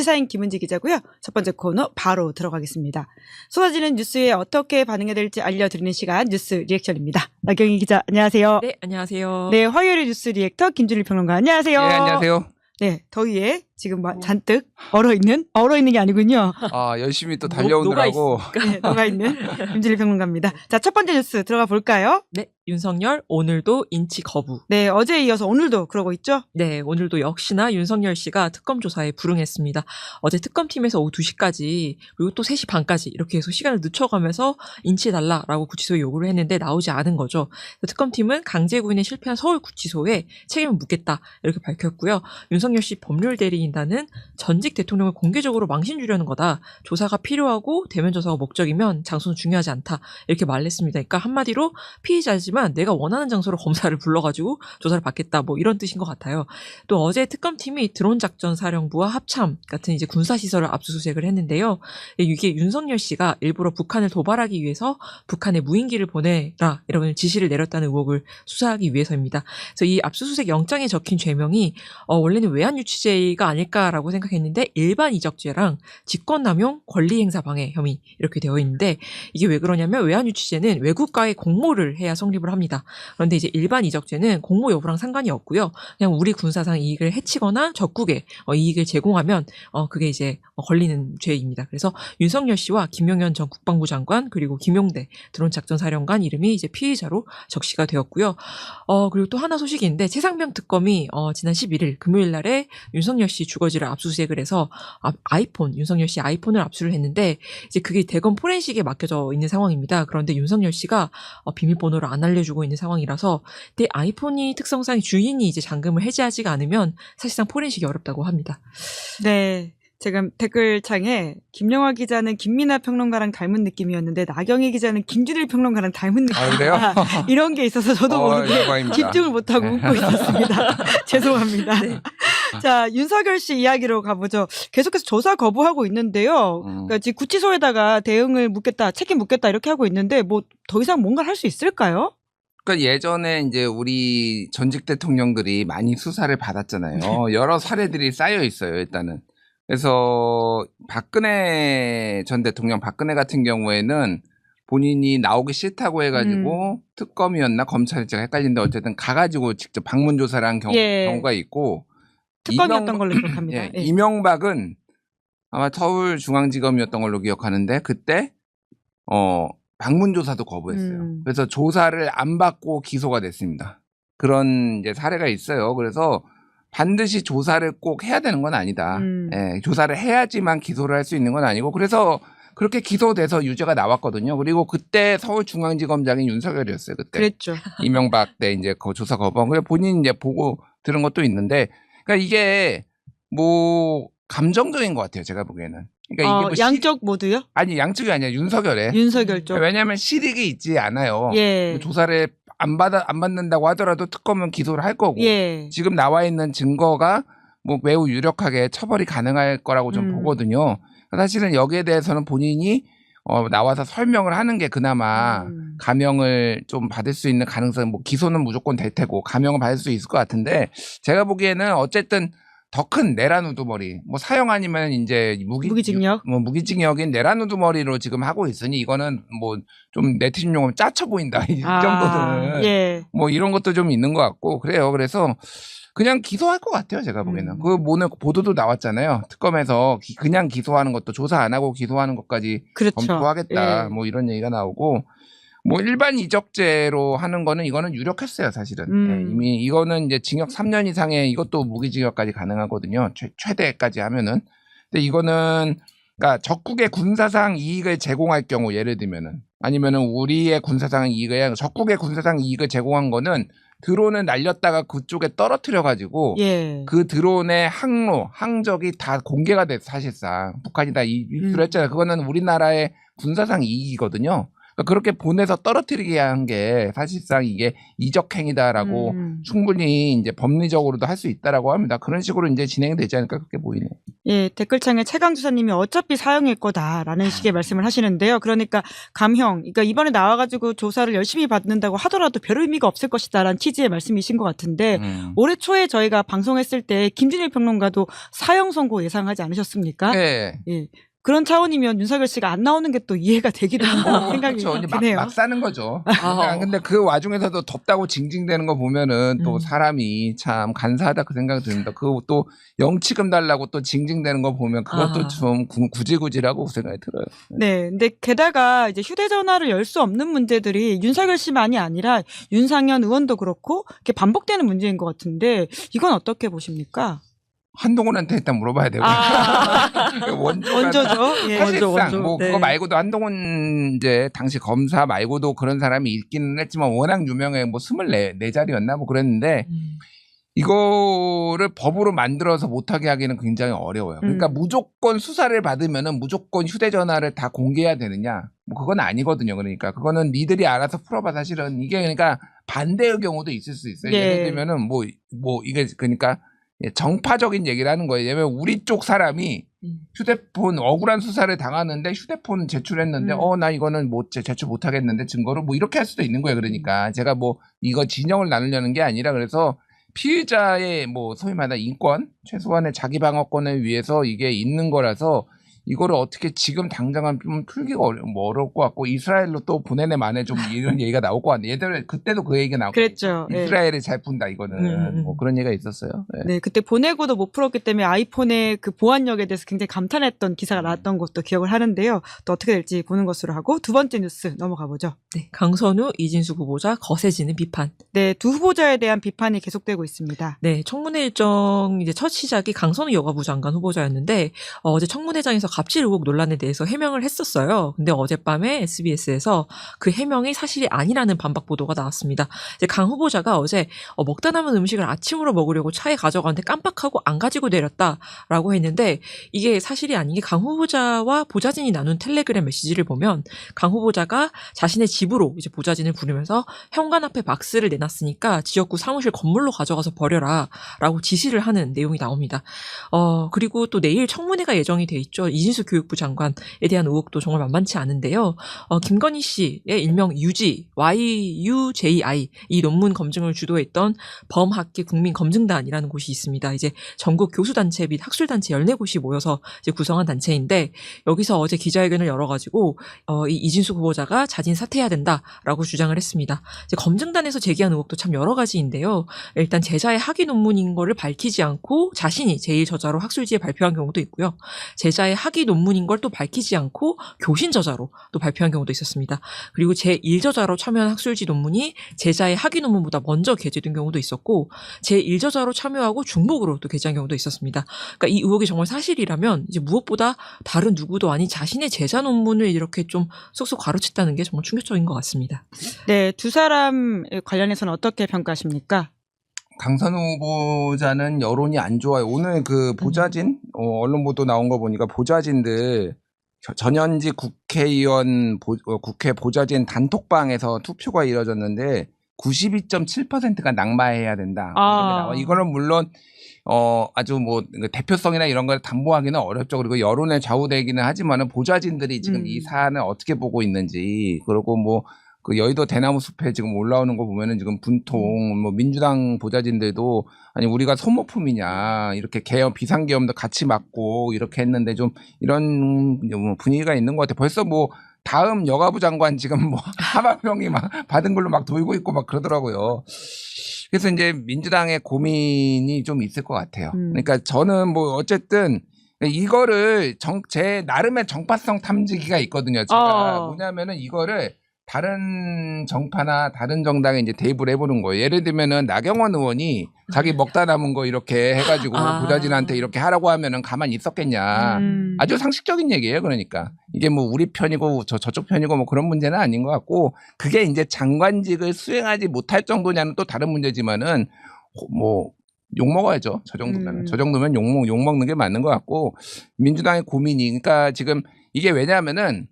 시사인 김은지 기자고요. 첫 번째 코너 바로 들어가겠습니다. 쏟아지는 뉴스에 어떻게 반응해야 될지 알려드리는 시간 뉴스 리액션입니다. 나경희 기자 안녕하세요. 네, 안녕하세요. 네, 화요일의 뉴스 리액터 김준일 평론가 안녕하세요. 네, 안녕하세요. 네, 더위에 지금 잔뜩 얼어있는 게 아니군요. 열심히 또 달려오느라고. 네, 녹아있는 김준일 평론가입니다. 자, 첫 번째 뉴스 들어가 볼까요? 네, 윤석열 오늘도 인치 거부. 네, 어제에 이어서 오늘도 그러고 있죠? 네, 오늘도 역시나 윤석열 씨가 특검 조사에 불응했습니다. 어제 특검팀에서 오후 2시까지 그리고 또 3시 반까지 이렇게 해서 시간을 늦춰가면서 인치해달라라고 구치소에 요구를 했는데 나오지 않은 거죠. 특검팀은 강제 구인에 실패한 서울구치소에 책임을 묻겠다 이렇게 밝혔고요. 윤석열 씨 법률 대리인단은 전직 대통령을 공개적으로 망신 주려는 거다. 조사가 필요하고 대면 조사가 목적이면 장소는 중요하지 않다. 이렇게 말했습니다. 그러니까 한마디로 피의자지만 내가 원하는 장소로 검사를 불러가지고 조사를 받겠다. 뭐 이런 뜻인 것 같아요. 또 어제 특검팀이 드론 작전 사령부와 합참 같은 이제 군사시설을 압수수색을 했는데요. 이게 윤석열 씨가 일부러 북한을 도발하기 위해서 북한에 무인기를 보내라 이런 지시를 내렸다는 의혹을 수사하기 위해서입니다. 그래서 이 압수수색 영장에 적힌 죄명이 원래는 외환유치죄가 아닐까라고 생각했는데 일반 이적죄랑 직권남용 권리행사 방해 혐의 이렇게 되어 있는데 이게 왜 그러냐면 외환유치죄는 외국과의 공모를 해야 성립을 합니다. 그런데 이제 일반 이적죄는 공모 여부랑 상관이 없고요. 그냥 우리 군사상 이익을 해치거나 적국에 이익을 제공하면 그게 이제 걸리는 죄입니다. 그래서 윤석열 씨와 김용현 전 국방부 장관 그리고 김용대 드론 작전 사령관 이름이 이제 피의자로 적시가 되었고요. 그리고 또 하나 소식인데 최상병 특검이 지난 11일 금요일 날에 윤석열 씨 주거지를 압수수색을 해서 윤석열 씨 아이폰을 압수를 했는데 이제 그게 대검 포렌식에 맡겨져 있는 상황입니다. 그런데 윤석열 씨가 비밀번호를 안 알려주고 있는 상황이라서 내 아이폰이 특성상 주인이 이제 잠금을 해제하지가 않으면 사실상 포렌식이 어렵다고 합니다. 네. 지금 댓글창에 김영하 기자는 김민하 평론가랑 닮은 느낌이었는데 나경희 기자는 김준일 평론가랑 닮은 느낌이다. 그래요? 이런 게 있어서 저도 모르게 영광입니다. 집중을 못하고 웃고 있었습니다. 죄송합니다. 네. 자, 윤석열 씨 이야기로 가보죠. 계속해서 조사 거부하고 있는데요. 그러니까 지금 구치소에다가 대응을 묻겠다, 책임 묻겠다 이렇게 하고 있는데 뭐 더 이상 뭔가를 할 수 있을까요? 그러니까 예전에 이제 우리 전직 대통령들이 많이 수사를 받았잖아요. 여러 사례들이 쌓여 있어요, 일단은. 그래서 박근혜 전 대통령 박근혜 같은 경우에는 본인이 나오기 싫다고 해가지고 특검이었나 검찰이 제가 헷갈리는데 어쨌든 가가지고 직접 방문 조사를 한 경우가 있고 특검이었던 걸로 기억합니다. 예, 이명박은 아마 서울중앙지검이었던 걸로 기억하는데 그때 방문 조사도 거부했어요. 그래서 조사를 안 받고 기소가 됐습니다. 그런 이제 사례가 있어요. 그래서 반드시 조사를 꼭 해야 되는 건 아니다. 예, 조사를 해야지만 기소를 할 수 있는 건 아니고 그래서 그렇게 기소돼서 유죄가 나왔거든요. 그리고 그때 서울중앙지검장이 윤석열이었어요. 그때. 그랬죠. 이명박 때 이제 그 조사 거부한 거 본인 이제 보고 들은 것도 있는데 그러니까 이게 뭐 감정적인 것 같아요. 제가 보기에는. 그러니까 이게 뭐 양쪽 모두요? 아니 양쪽이 아니라 윤석열 쪽. 왜냐하면 실익이 있지 않아요. 예. 조사를 안 받는다고 하더라도 특검은 기소를 할 거고 예. 지금 나와 있는 증거가 뭐 매우 유력하게 처벌이 가능할 거라고 좀 보거든요. 사실은 여기에 대해서는 본인이 나와서 설명을 하는 게 그나마 감형을 좀 받을 수 있는 가능성, 뭐 기소는 무조건 될 테고 감형을 받을 수 있을 것 같은데 제가 보기에는 어쨌든 더 큰 내란 우두머리, 뭐 사형 아니면 이제 무기징역인 내란 우두머리로 지금 하고 있으니 이거는 뭐 좀 네티즌 용어로 짜쳐 보인다 이 정도는 예. 뭐 이런 것도 좀 있는 것 같고 그래요. 그래서 그냥 기소할 것 같아요. 제가 보기에는 그 오늘 보도도 나왔잖아요. 특검에서 그냥 기소하는 것도 조사 안 하고 기소하는 것까지 그렇죠. 검토하겠다. 예. 뭐 이런 얘기가 나오고. 뭐 일반 이적죄로 하는 거는 이거는 유력했어요, 사실은. 예, 이미 이거는 이제 징역 3년 이상의 이것도 무기징역까지 가능하거든요. 최대까지 하면은. 근데 이거는 그러니까 적국의 군사상 이익을 제공할 경우 예를 들면은 아니면은 우리의 군사상 이익을 아니라 적국의 군사상 이익을 제공한 거는 드론을 날렸다가 그쪽에 떨어뜨려 가지고 그 드론의 항로, 항적이 다 공개가 됐어, 사실상. 북한이 다 입수를 했잖아요. 그거는 우리나라의 군사상 이익이거든요. 그렇게 보내서 떨어뜨리게 한 게 사실상 이게 이적행위다라고 충분히 이제 법리적으로도 할 수 있다라고 합니다. 그런 식으로 이제 진행이 되지 않을까 그렇게 보이네요. 예, 댓글창에 최강주사님이 어차피 사형일 거다라는 식의 말씀을 하시는데요. 그러니까 감형, 그러니까 이번에 나와가지고 조사를 열심히 받는다고 하더라도 별 의미가 없을 것이다라는 취지의 말씀이신 것 같은데 올해 초에 저희가 방송했을 때 김준일 평론가도 사형 선고 예상하지 않으셨습니까? 네. 예. 그런 차원이면 윤석열 씨가 안 나오는 게 또 이해가 되기도 한다는 생각이 그렇죠. 드네요. 막 사는 거죠. 근데 그 와중에서도 덥다고 징징대는 거 보면은 또 사람이 참 간사하다 그 생각이 듭니다. 그거 또 영치금 달라고 또 징징대는 거 보면 그것도 좀 구질구질하고 그 생각이 들어요. 네. 근데 게다가 이제 휴대전화를 열 수 없는 문제들이 윤석열 씨만이 아니라 윤상현 의원도 그렇고 이렇게 반복되는 문제인 것 같은데 이건 어떻게 보십니까? 한동훈한테 일단 물어봐야 되고 원조죠. 예. 사실상 뭐 네. 그거 말고도 한동훈 이제 당시 검사 말고도 그런 사람이 있기는 했지만 워낙 유명해 뭐 24자리였나 뭐 그랬는데 이거를 법으로 만들어서 못하게 하기는 굉장히 어려워요. 그러니까 무조건 수사를 받으면은 무조건 휴대전화를 다 공개해야 되느냐? 뭐 그건 아니거든요. 그러니까 그거는 니들이 알아서 풀어봐. 사실은 이게 그러니까 반대의 경우도 있을 수 있어요. 예. 예를 들면은 뭐 이게 그러니까 정파적인 얘기를 하는 거예요. 왜냐면 우리 쪽 사람이 휴대폰 억울한 수사를 당하는데 휴대폰 제출했는데 나 이거는 뭐 제출 못 하겠는데 증거를 뭐 이렇게 할 수도 있는 거예요. 그러니까 제가 뭐 이거 진영을 나누려는 게 아니라 그래서 피의자의 뭐 소위 말하는 인권 최소한의 자기 방어권을 위해서 이게 있는 거라서 이거를 어떻게 지금 당장은 좀 풀기가 어려울 것 같고 이스라엘로 또 보내내 만에 좀 이런 얘기가 나올 것 같은데 예전에 그때도 그 얘기가 나왔고 그랬죠. 이스라엘이 잘 푼다 이거는 뭐 그런 얘기가 있었어요. 네, 그때 보내고도 못 풀었기 때문에 아이폰의 그 보안력에 대해서 굉장히 감탄했던 기사가 나왔던 것도 기억을 하는데요. 또 어떻게 될지 보는 것으로 하고 두 번째 뉴스 넘어가 보죠. 네, 강선우, 이진수 후보자 거세지는 비판. 네, 두 후보자에 대한 비판이 계속되고 있습니다. 네, 청문회 일정 이제 첫 시작이 강선우 여가부 장관 후보자였는데 어제 청문회장에서 갑질 의혹 논란에 대해서 해명을 했었어요. 근데 어젯밤에 SBS에서 그 해명이 사실이 아니라는 반박 보도가 나왔습니다. 이제 강 후보자가 어제 먹다 남은 음식을 아침으로 먹으려고 차에 가져가는데 깜빡하고 안 가지고 내렸다라고 했는데 이게 사실이 아닌 게 강 후보자와 보좌진이 나눈 텔레그램 메시지를 보면 강 후보자가 자신의 집으로 이제 보좌진을 부르면서 현관 앞에 박스를 내놨으니까 지역구 사무실 건물로 가져가서 버려라라고 지시를 하는 내용이 나옵니다. 그리고 또 내일 청문회가 예정이 돼 있죠. 이진수 교육부 장관에 대한 의혹도 정말 만만치 않은데요. 김건희 씨의 일명 유지, YUJI 이 논문 검증을 주도했던 범학계 국민검증단이라는 곳이 있습니다. 이제 전국 교수단체 및 학술단체 14곳이 모여서 이제 구성한 단체인데 여기서 어제 기자회견을 열어가지고 이 이진수 후보자가 자진 사퇴해야 된다라고 주장을 했습니다. 이제 검증단에서 제기한 의혹도 참 여러 가지인데요. 일단 제자의 학위 논문인 거를 밝히지 않고 자신이 제1저자로 학술지에 발표한 경우도 있고요. 제자의 학위 논문인 걸 또 밝히지 않고 교신 저자로 또 발표한 경우도 있었습니다. 그리고 제1저자로 참여한 학술지 논문이 제자의 학위 논문보다 먼저 게재된 경우도 있었고 제1저자로 참여하고 중복으로 또 게재한 경우도 있었습니다. 그러니까 이 의혹이 정말 사실이라면 이제 무엇보다 다른 누구도 아닌 자신의 제자 논문을 이렇게 좀 쏙쏙 가로챘다는 게 정말 충격적인 것 같습니다. 네, 두 사람 관련해서는 어떻게 평가하십니까? 강선우 후보자는 여론이 안 좋아요. 오늘 그 보좌진 언론 보도 나온 거 보니까 보좌진들 전현직 국회의원 국회 보좌진 단톡방에서 투표가 이뤄졌는데 92.7%가 낙마해야 된다. 이거는 물론 아주 뭐 대표성이나 이런 걸 담보하기는 어렵죠. 그리고 여론에 좌우되기는 하지만은 보좌진들이 지금 이 사안을 어떻게 보고 있는지 그리고 뭐 그 여의도 대나무 숲에 지금 올라오는 거 보면은 지금 분통 뭐 민주당 보좌진들도 아니 우리가 소모품이냐 이렇게 계엄 비상계엄도 같이 막고 이렇게 했는데 좀 이런 분위기가 있는 것 같아. 벌써 뭐 다음 여가부 장관 지금 뭐 하마평이 막 받은 걸로 막 돌고 있고 막 그러더라고요. 그래서 이제 민주당의 고민이 좀 있을 것 같아요. 그러니까 저는 뭐 어쨌든 이거를 제 나름의 정파성 탐지기가 있거든요. 제가 뭐냐면은 이거를 다른 정파나 다른 정당에 이제 대입을 해보는 거예요. 예를 들면은 나경원 의원이 자기 먹다 남은 거 이렇게 해가지고 보좌진한테 이렇게 하라고 하면은 가만히 있었겠냐. 아주 상식적인 얘기예요. 그러니까 이게 뭐 우리 편이고 저쪽 편이고 뭐 그런 문제는 아닌 것 같고 그게 이제 장관직을 수행하지 못할 정도냐는 또 다른 문제지만은 뭐 욕 먹어야죠. 저 정도면 저 정도면 욕 먹는 게 맞는 것 같고 민주당의 고민이 그러니까 지금 이게 왜냐하면은.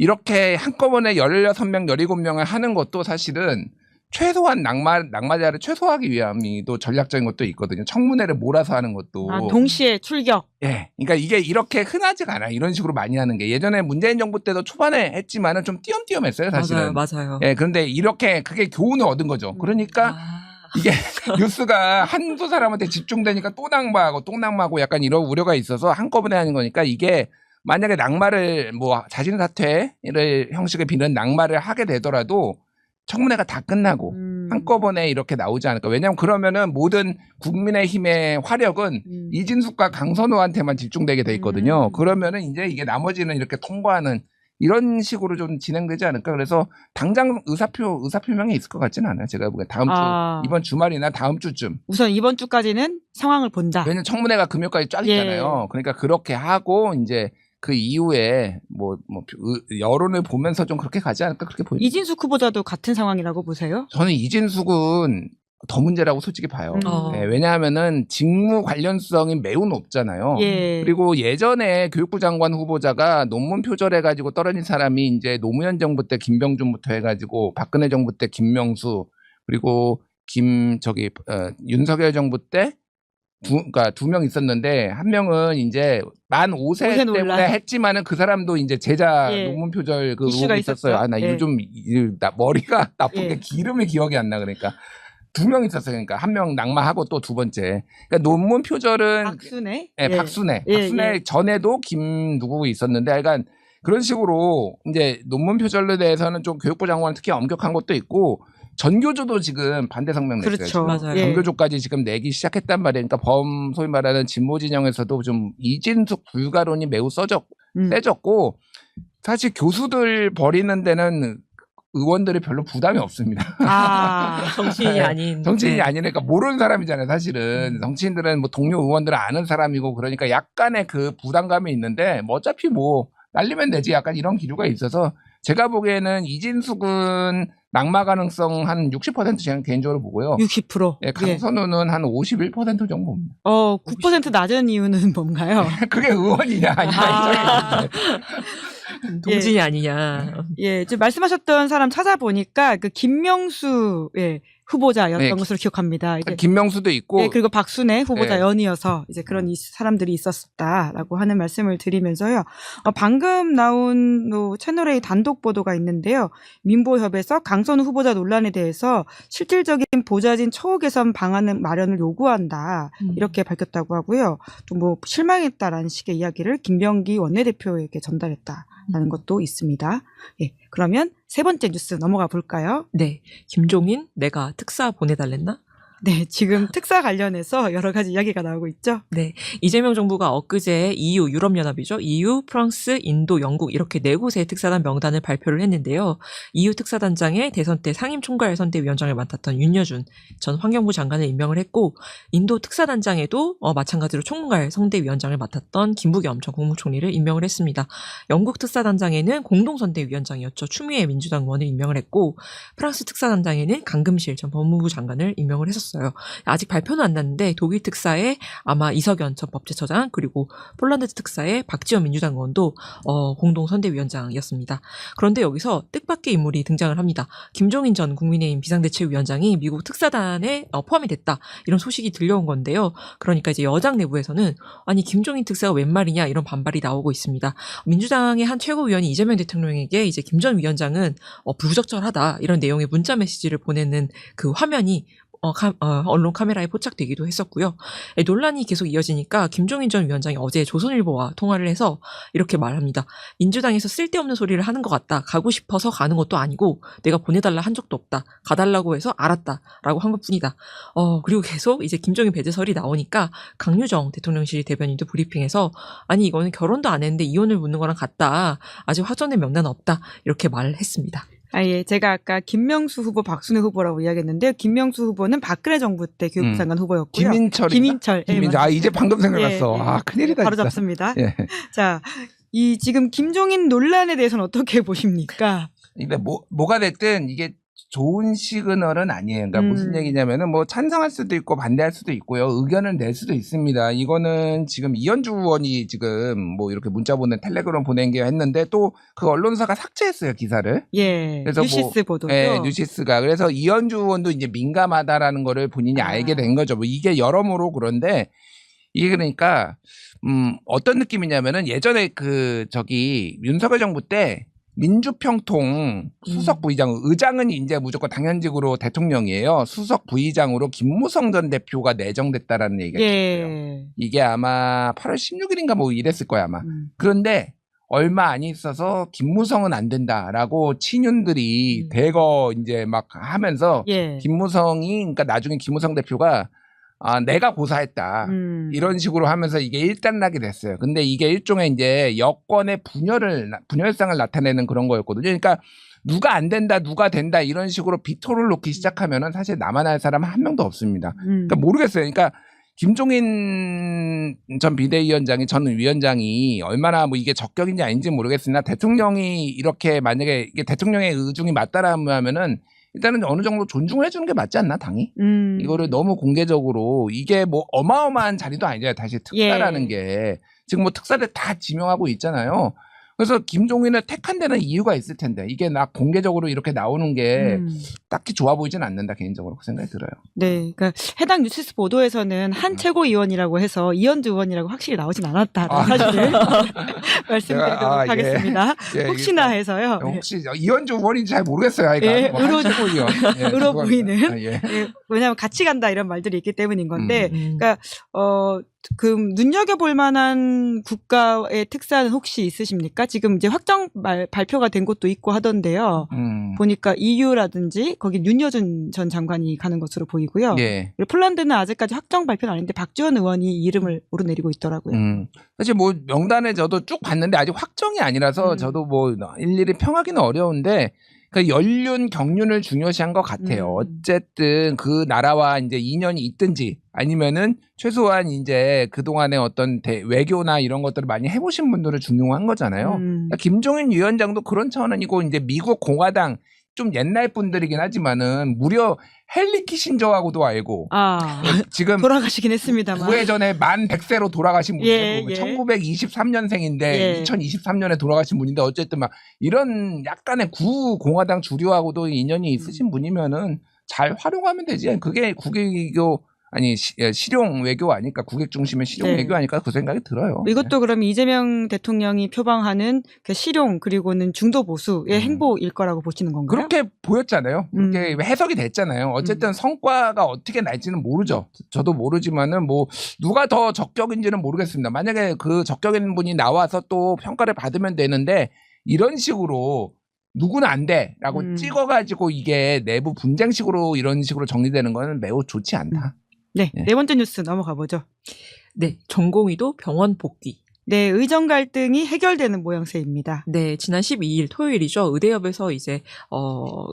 이렇게 한꺼번에 16명, 17명을 하는 것도 사실은 최소한 낙마자를 최소화하기 위함이도 전략적인 것도 있거든요. 청문회를 몰아서 하는 것도. 동시에 출격. 예. 그러니까 이게 이렇게 흔하지가 않아요. 이런 식으로 많이 하는 게. 예전에 문재인 정부 때도 초반에 했지만은 좀 띄엄띄엄했어요, 사실은. 맞아요. 예. 그런데 이렇게 그게 교훈을 얻은 거죠. 그러니까 이게 뉴스가 한두 사람한테 집중되니까 또 낙마하고 약간 이런 우려가 있어서 한꺼번에 하는 거니까 이게 만약에 낙마를 뭐 자진 사퇴를 형식을 비는 낙마를 하게 되더라도 청문회가 다 끝나고 한꺼번에 이렇게 나오지 않을까. 왜냐하면 그러면은 모든 국민의힘의 화력은 이진숙과 강선호한테만 집중되게 돼 있거든요. 그러면은 이제 이게 나머지는 이렇게 통과하는 이런 식으로 좀 진행되지 않을까. 그래서 당장 의사표명이 있을 것 같지는 않아요. 제가 보기엔 다음 주, 이번 주말이나 다음 주쯤. 우선 이번 주까지는 상황을 본다. 왜냐면 청문회가 금요일까지 쫙 있잖아요. 그러니까 그렇게 하고 이제 그 이후에 여론을 보면서 좀 그렇게 가지 않을까 그렇게 보입니다. 이진숙 후보자도 같은 상황이라고 보세요? 저는 이진숙은 더 문제라고 솔직히 봐요. 네, 왜냐하면은 직무 관련성이 매우 높잖아요. 그리고 예전에 교육부 장관 후보자가 논문 표절해가지고 떨어진 사람이 이제 노무현 정부 때 김병준부터 해가지고 박근혜 정부 때 김명수 그리고 윤석열 정부 때 그러니까 2명 있었는데 한 명은 이제 만 5세 때문에 했지만은 그 사람도 이제 제자 논문 표절 그 의혹이 있었어요. 나 요즘 머리가 나쁜 게 기름이 기억이 안 나. 그러니까 2명 있었어요. 그러니까 한 명 낙마하고 또 두 번째. 그러니까 논문 표절은 박순애? 박순애 전에도 김 누구 있었는데 약간 그런 식으로 이제 논문 표절에 대해서는 좀 교육부 장관 특히 엄격한 것도 있고 전교조도 지금 반대 성명 냈어요. 그렇죠. 맞아요. 전교조까지 지금 내기 시작했단 말이에요. 그러니까 소위 말하는 진보 진영에서도 좀 이진숙 불가론이 매우 세졌고 사실 교수들 버리는 데는 의원들이 별로 부담이 없습니다. 정치인이 아닌. 정치인이 아니니까 모르는 사람이잖아요, 사실은. 정치인들은 뭐 동료 의원들은 아는 사람이고 그러니까 약간의 그 부담감이 있는데 뭐 어차피 뭐 날리면 되지 약간 이런 기류가 있어서 제가 보기에는 이진숙은 낙마 가능성 한 60% 제가 개인적으로 보고요. 60%. 강선우는 한 51% 정도입니다. 9% 낮은 이유는 뭔가요? 그게 의원이냐 아니냐. 동진이 아니냐. 지금 말씀하셨던 사람 찾아보니까 그 김명수 후보자였던 것으로 기억합니다. 이제 김명수도 있고 그리고 박순애 후보자 연이어서 이제 그런 사람들이 있었다라고 하는 말씀을 드리면서요. 방금 나온 채널A 단독 보도가 있는데요. 민보협에서 강선우 후보자 논란에 대해서 실질적인 보좌진 처우 개선 방안 마련을 요구한다 이렇게 밝혔다고 하고요. 또 실망했다라는 식의 이야기를 김병기 원내대표에게 전달했다라는 것도 있습니다. 그러면 세 번째 뉴스 넘어가 볼까요? 네. 김종인 내가 특사 보내달랬나? 네, 지금 특사 관련해서 여러 가지 이야기가 나오고 있죠. 네, 이재명 정부가 엊그제 EU, 유럽연합이죠. EU, 프랑스, 인도, 영국 이렇게 4곳의 특사단 명단을 발표를 했는데요. EU 특사단장에 대선 때 상임총괄선대위원장을 맡았던 윤여준 전 환경부 장관을 임명을 했고 인도 특사단장에도 마찬가지로 총괄 선대위원장을 맡았던 김부겸 전 국무총리를 임명을 했습니다. 영국 특사단장에는 공동선대위원장이었죠. 추미애 민주당 의원을 임명을 했고 프랑스 특사단장에는 강금실 전 법무부 장관을 임명을 했었습니다. 아직 발표는 안 났는데 독일 특사에 아마 이석연 전 법제처장 그리고 폴란드 특사에 박지원 민주당 의원도 공동선대위원장이었습니다. 그런데 여기서 뜻밖의 인물이 등장을 합니다. 김종인 전 국민의힘 비상대책위원장이 미국 특사단에 포함이 됐다. 이런 소식이 들려온 건데요. 그러니까 이제 여당 내부에서는 아니 김종인 특사가 웬 말이냐 이런 반발이 나오고 있습니다. 민주당의 한 최고위원이 이재명 대통령에게 이제 김 전 위원장은 부적절하다 이런 내용의 문자 메시지를 보내는 그 화면이 언론 카메라에 포착되기도 했었고요. 논란이 계속 이어지니까 김종인 전 위원장이 어제 조선일보와 통화를 해서 이렇게 말합니다. 민주당에서 쓸데없는 소리를 하는 것 같다. 가고 싶어서 가는 것도 아니고 내가 보내달라 한 적도 없다. 가달라고 해서 알았다라고 한 것뿐이다. 그리고 계속 이제 김종인 배제설이 나오니까 강유정 대통령실 대변인도 브리핑에서 아니 이거는 결혼도 안 했는데 이혼을 묻는 거랑 같다. 아직 확정된 명단은 없다. 이렇게 말을 했습니다. 제가 아까 김명수 후보, 박순애 후보라고 이야기했는데요. 김명수 후보는 박근혜 정부 때 교육부 장관 후보였고요. 김인철. 이제 방금 생각났어. 큰일이다. 바로 진짜. 잡습니다. 자, 지금 김종인 논란에 대해서는 어떻게 보십니까? 근데 뭐가 됐든 이게 좋은 시그널은 아니에요. 그러니까 무슨 얘기냐면은 뭐 찬성할 수도 있고 반대할 수도 있고요. 의견을 낼 수도 있습니다. 이거는 지금 이현주 의원이 지금 뭐 이렇게 문자 보낸 텔레그램 보낸 게 했는데 또 그 언론사가 삭제했어요, 기사를. 예. 그래서 뉴시스 보도죠. 네, 뉴시스가. 그래서 이현주 의원도 이제 민감하다라는 거를 본인이 알게 된 거죠. 뭐 이게 여러모로 그런데 이게 그러니까 어떤 느낌이냐면은 예전에 윤석열 정부 때 민주평통 수석 부의장, 의장은 이제 무조건 당연직으로 대통령이에요. 수석 부의장으로 김무성 전 대표가 내정됐다라는 얘기가 있어요. 이게 아마 8월 16일인가 뭐 이랬을 거야 아마. 그런데 얼마 안 있어서 김무성은 안 된다라고 친윤들이 대거 이제 막 하면서 김무성이 그러니까 나중에 김무성 대표가 내가 고사했다. 이런 식으로 하면서 이게 일단락이 됐어요. 근데 이게 일종의 이제 여권의 분열상을 나타내는 그런 거였거든요. 그러니까 누가 안 된다, 누가 된다 이런 식으로 비토를 놓기 시작하면은 사실 남아날 사람은 한 명도 없습니다. 그러니까 모르겠어요. 그러니까 김종인 전 비대위원장이 전 위원장이 얼마나 뭐 이게 적격인지 아닌지 모르겠으나 대통령이 이렇게 만약에 이게 대통령의 의중이 맞다라면은 일단은 어느 정도 존중을 해주는 게 맞지 않나 당이? 이거를 너무 공개적으로 이게 뭐 어마어마한 자리도 아니잖아요. 다시 특사라는 게 지금 뭐 특사들 다 지명하고 있잖아요. 그래서 김종인을 택한 데는 이유가 있을 텐데 이게 공개적으로 이렇게 나오는 게 딱히 좋아 보이진 않는다 개인적으로 그 생각이 들어요. 네, 그러니까 해당 뉴스 보도에서는 한 최고위원이라고 해서 이현주 의원이라고 확실히 나오진 않았다라는 사실을 말씀드리도록 하겠습니다. 혹시나 해서요. 혹시 이현주 의원인지 잘 모르겠어요. 의로 보이는. 왜냐하면 같이 간다 이런 말들이 있기 때문인 건데, 그러니까 눈여겨볼 만한 국가의 특사는 혹시 있으십니까? 지금 이제 확정 발표가 된 곳도 있고 하던데요. 보니까 EU라든지 거기 윤여준 전 장관이 가는 것으로 보이고요. 그리고 폴란드는 아직까지 확정 발표는 아닌데 박지원 의원이 이름을 오르내리고 있더라고요. 사실 뭐 명단에 저도 쭉 봤는데 아직 확정이 아니라서 저도 뭐 일일이 평하기는 어려운데 그 연륜, 경륜을 중요시한 것 같아요. 어쨌든 그 나라와 이제 인연이 있든지 아니면은 최소한 이제 그동안의 어떤 외교나 이런 것들을 많이 해보신 분들을 중요한 거잖아요. 그러니까 김종인 위원장도 그런 차원이고 이제 미국 공화당 좀 옛날 분들이긴 하지만은 무려 헨리 키신저하고도 알고 지금 돌아가시긴 했습니다만 9회 전에 만 100세로 돌아가신 분이고 1923년생인데 2023년에 돌아가신 분인데 어쨌든 막 이런 약간의 구공화당 주류하고도 인연이 있으신 분이면은 잘 활용하면 되지. 그게 국외교 아니 실용 외교 아닐까 국익 중심의 실용 외교 아닐까 그 생각이 들어요. 이것도 그럼 이재명 대통령이 표방하는 그 실용 그리고는 중도 보수의 행보일 거라고 보시는 건가요? 그렇게 보였잖아요. 그렇게 해석이 됐잖아요. 어쨌든 성과가 어떻게 날지는 모르죠. 저도 모르지만은 뭐 누가 더 적격인지는 모르겠습니다. 만약에 그 적격인 분이 나와서 또 평가를 받으면 되는데 이런 식으로 누구는 안 돼라고 찍어가지고 이게 내부 분쟁식으로 이런 식으로 정리되는 거는 매우 좋지 않다. 네, 네 번째 뉴스 넘어가 보죠. 네, 전공의도 병원 복귀. 네, 의정 갈등이 해결되는 모양새입니다. 네, 지난 12일 토요일이죠. 의대협에서 이제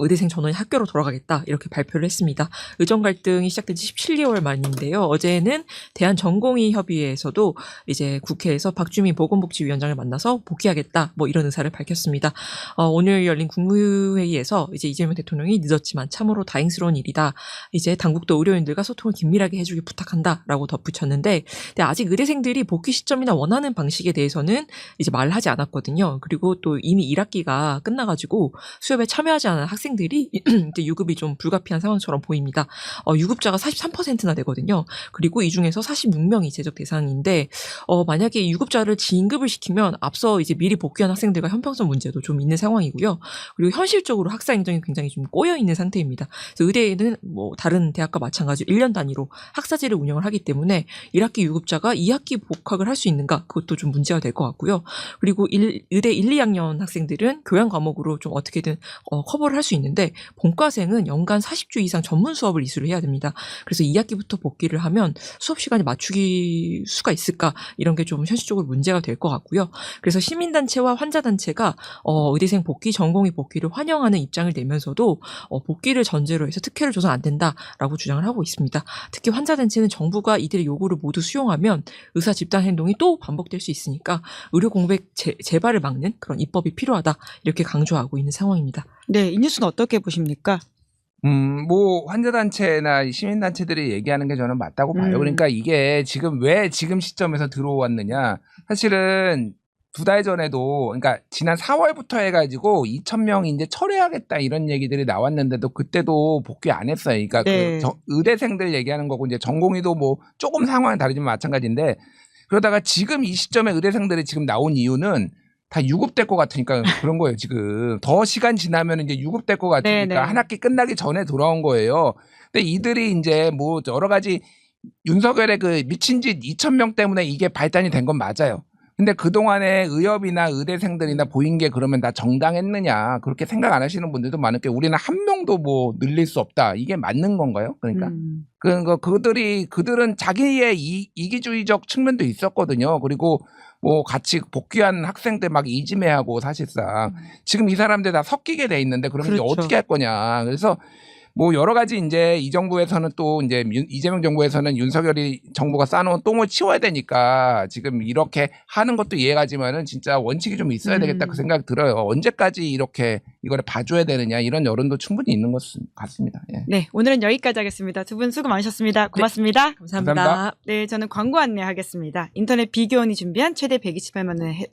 의대생 전원이 학교로 돌아가겠다 이렇게 발표를 했습니다. 의정 갈등이 시작된 지 17개월 만인데요. 어제는 대한전공의협의회에서도 이제 국회에서 박주민 보건복지위원장을 만나서 복귀하겠다 뭐 이런 의사를 밝혔습니다. 오늘 열린 국무회의에서 이제 이재명 대통령이 늦었지만 참으로 다행스러운 일이다. 이제 당국도 의료인들과 소통을 긴밀하게 해주길 부탁한다라고 덧붙였는데 아직 의대생들이 복귀 시점이나 원하는 방식에 대해서는 이제 말을 하지 않았거든요. 그리고 또 이미 1학기가 끝나가지고 수업에 참여하지 않은 학생들이 이제 유급이 좀 불가피한 상황처럼 보입니다. 유급자가 43%나 되거든요. 그리고 이 중에서 46명이 제적 대상인데 만약에 유급자를 진급을 시키면 앞서 이제 미리 복귀한 학생들과 형평성 문제도 좀 있는 상황이고요. 그리고 현실적으로 학사 행정이 굉장히 좀 꼬여 있는 상태입니다. 그래서 의대에는 뭐 다른 대학과 마찬가지로 1년 단위로 학사제를 운영을 하기 때문에 1학기 유급자가 2학기 복학을 할 수 있는가 그것도 좀 문제가 될 것 같고요. 그리고 의대 1, 2학년 학생들은 교양 과목으로 좀 어떻게든 커버를 할 수 있는데 본과생은 연간 40주 이상 전문 수업을 이수를 해야 됩니다. 그래서 2학기부터 복귀를 하면 수업 시간이 맞추기 수가 있을까 이런 게 좀 현실적으로 문제가 될 것 같고요. 그래서 시민단체와 환자단체가 의대생 복귀, 전공의 복귀를 환영하는 입장을 내면서도 복귀를 전제로 해서 특혜를 줘서는 안 된다라고 주장을 하고 있습니다. 특히 환자단체는 정부가 이들의 요구를 모두 수용하면 의사 집단 행동이 또 반복될 수 있으니까 의료 공백 재발을 막는 그런 입법이 필요하다 이렇게 강조하고 있는 상황입니다. 네, 이 뉴스는 어떻게 보십니까? 뭐 환자단체나 시민단체들이 얘기하는 게 저는 맞다고 봐요. 음. 그러니까 이게 지금 왜 지금 시점에서 들어왔느냐. 사실은 2달 전에도, 그러니까 지난 4월부터 해가지고 2,000명 이제 철회하겠다 이런 얘기들이 나왔는데도 그때도 복귀 안 했어요. 그러니까 네. 의대생들 얘기하는 거고 이제 전공의도 뭐 조금 상황이 다르지만 마찬가지인데, 그러다가 지금 이 시점에 의대생들이 지금 나온 이유는 다 유급될 것 같으니까 그런 거예요. 지금 더 시간 지나면 이제 유급될 것 같으니까 네네. 한 학기 끝나기 전에 돌아온 거예요. 근데 이들이 이제 뭐 여러 가지 윤석열의 그 미친 짓 2,000명 때문에 이게 발단이 된 건 맞아요. 근데 그동안에 의협이나 의대생들이나 보인 게 그러면 다 정당했느냐, 그렇게 생각 안 하시는 분들도 많을 게, 우리는 한 명도 뭐 늘릴 수 없다. 이게 맞는 건가요? 그러니까 그들은 자기의 이기주의적 측면도 있었거든요. 그리고 뭐 같이 복귀한 학생들 막 이지매하고, 사실상 지금 이 사람들 다 섞이게 돼 있는데 그러면 이제 그렇죠. 어떻게 할 거냐. 그래서 뭐 여러 가지 이제 이 정부에서는 또 이제 이재명 정부에서는 윤석열이 정부가 쌓아놓은 똥을 치워야 되니까 지금 이렇게 하는 것도 이해가지만은 진짜 원칙이 좀 있어야 되겠다 그 생각 들어요. 언제까지 이렇게 이거를 봐줘야 되느냐, 이런 여론도 충분히 있는 것 같습니다. 예. 네, 오늘은 여기까지 하겠습니다. 두 분 수고 많으셨습니다. 고맙습니다. 감사합니다. 감사합니다. 네, 저는 광고 안내하겠습니다. 인터넷 비교원이 준비한 최대 128만 원의